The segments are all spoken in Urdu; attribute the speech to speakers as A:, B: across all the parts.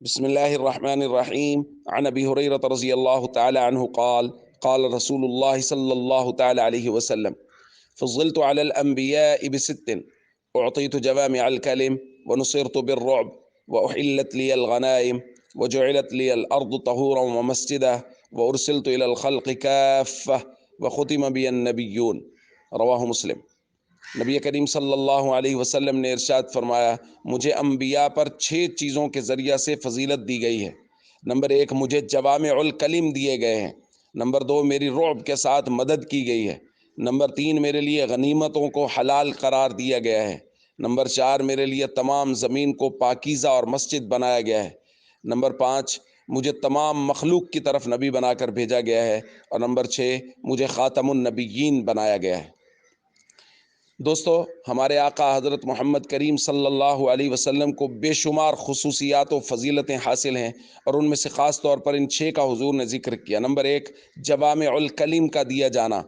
A: بسم الله الرحمن الرحيم. عن أبي هريرة رضي الله تعالى عنه قال قال رسول الله صلى الله تعالى عليه وسلم: فضلت على الأنبياء بست: أعطيت جوامع الكلم، ونصرت بالرعب، وأحلت لي الغنائم، وجعلت لي الأرض طهورا ومسجدا، وأرسلت إلى الخلق كافة، وختم بي النبيون. رواه مسلم۔ نبی کریم صلی اللہ علیہ وسلم نے ارشاد فرمایا، مجھے انبیاء پر 6 چیزوں کے ذریعہ سے فضیلت دی گئی ہے۔ نمبر 1، مجھے جوامع الکلم دیے گئے ہیں۔ نمبر 2، میری رعب کے ساتھ مدد کی گئی ہے۔ نمبر 3، میرے لیے غنیمتوں کو حلال قرار دیا گیا ہے۔ نمبر 4، میرے لیے تمام زمین کو پاکیزہ اور مسجد بنایا گیا ہے۔ نمبر 5، مجھے تمام مخلوق کی طرف نبی بنا کر بھیجا گیا ہے۔ اور نمبر 6، مجھے خاتم النبیین بنایا گیا ہے۔ دوستو، ہمارے آقا حضرت محمد کریم صلی اللہ علیہ وسلم کو بے شمار خصوصیات و فضیلتیں حاصل ہیں، اور ان میں سے خاص طور پر ان 6 کا حضور نے ذکر کیا۔ نمبر 1، جوامع الکلم کا دیا جانا،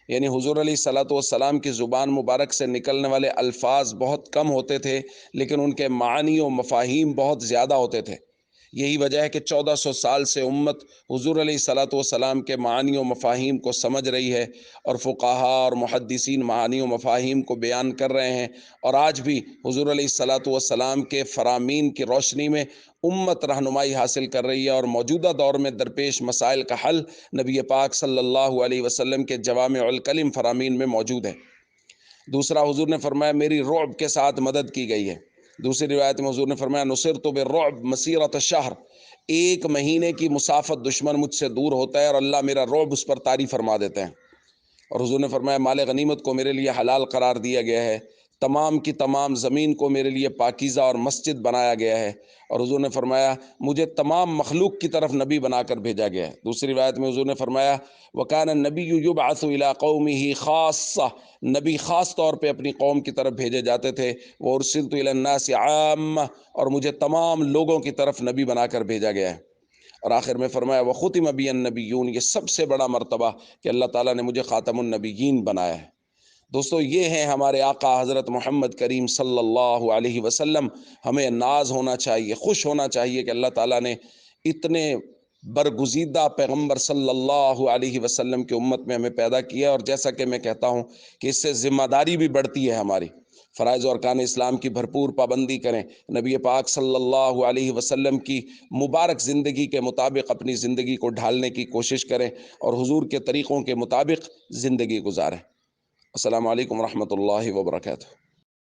A: یعنی حضور علیہ الصلوۃ والسلام کی زبان مبارک سے نکلنے والے الفاظ بہت کم ہوتے تھے، لیکن ان کے معانی و مفاہیم بہت زیادہ ہوتے تھے۔ یہی وجہ ہے کہ 1400 سال سے امت حضور علیہ الصلوۃ والسلام کے معانی و مفاہیم کو سمجھ رہی ہے، اور فقہا اور محدثین معانی و مفاہیم کو بیان کر رہے ہیں، اور آج بھی حضور علیہ الصلوۃ والسلام کے فرامین کی روشنی میں امت رہنمائی حاصل کر رہی ہے، اور موجودہ دور میں درپیش مسائل کا حل نبی پاک صلی اللہ علیہ وسلم کے جوامع الکلم فرامین میں موجود ہے۔ دوسرا، حضور نے فرمایا میری رعب کے ساتھ مدد کی گئی ہے۔ دوسری روایت میں حضور نے فرمایا نصرت بالرعب مسیرۃ شہر، 1 مہینے کی مسافت دشمن مجھ سے دور ہوتا ہے، اور اللہ میرا رعب اس پر طاری فرما دیتے ہیں۔ اور حضور نے فرمایا مال غنیمت کو میرے لیے حلال قرار دیا گیا ہے، تمام کی تمام زمین کو میرے لیے پاکیزہ اور مسجد بنایا گیا ہے۔ اور حضور نے فرمایا مجھے تمام مخلوق کی طرف نبی بنا کر بھیجا گیا ہے۔ دوسری روایت میں حضور نے فرمایا وَكَانَ النَّبِيُّ يُبْعَثُ إِلَىٰ قَوْمِهِ خَاصَّةً، نبی خاص طور پہ اپنی قوم کی طرف بھیجے جاتے تھے۔ وَأُرْسِلْتُ إِلَى النَّاسِ عَامَّةً، اور مجھے تمام لوگوں کی طرف نبی بنا کر بھیجا گیا ہے۔ اور آخر میں فرمایا وَخُتِمَ بِي النَّبِيُّونَ، یہ سب سے بڑا مرتبہ کہ اللہ تعالیٰ نے مجھے خاتم النبیین بنایا ہے۔ دوستو، یہ ہیں ہمارے آقا حضرت محمد کریم صلی اللہ علیہ وسلم۔ ہمیں ناز ہونا چاہیے، خوش ہونا چاہیے کہ اللہ تعالیٰ نے اتنے برگزیدہ پیغمبر صلی اللہ علیہ وسلم کی امت میں ہمیں پیدا کیا، اور جیسا کہ میں کہتا ہوں کہ اس سے ذمہ داری بھی بڑھتی ہے ہماری۔ فرائض و ارکان اسلام کی بھرپور پابندی کریں، نبی پاک صلی اللہ علیہ وسلم کی مبارک زندگی کے مطابق اپنی زندگی کو ڈھالنے کی کوشش کریں، اور حضور کے طریقوں کے مطابق زندگی گزاریں۔ السلام علیکم ورحمۃ اللہ وبرکاتہ۔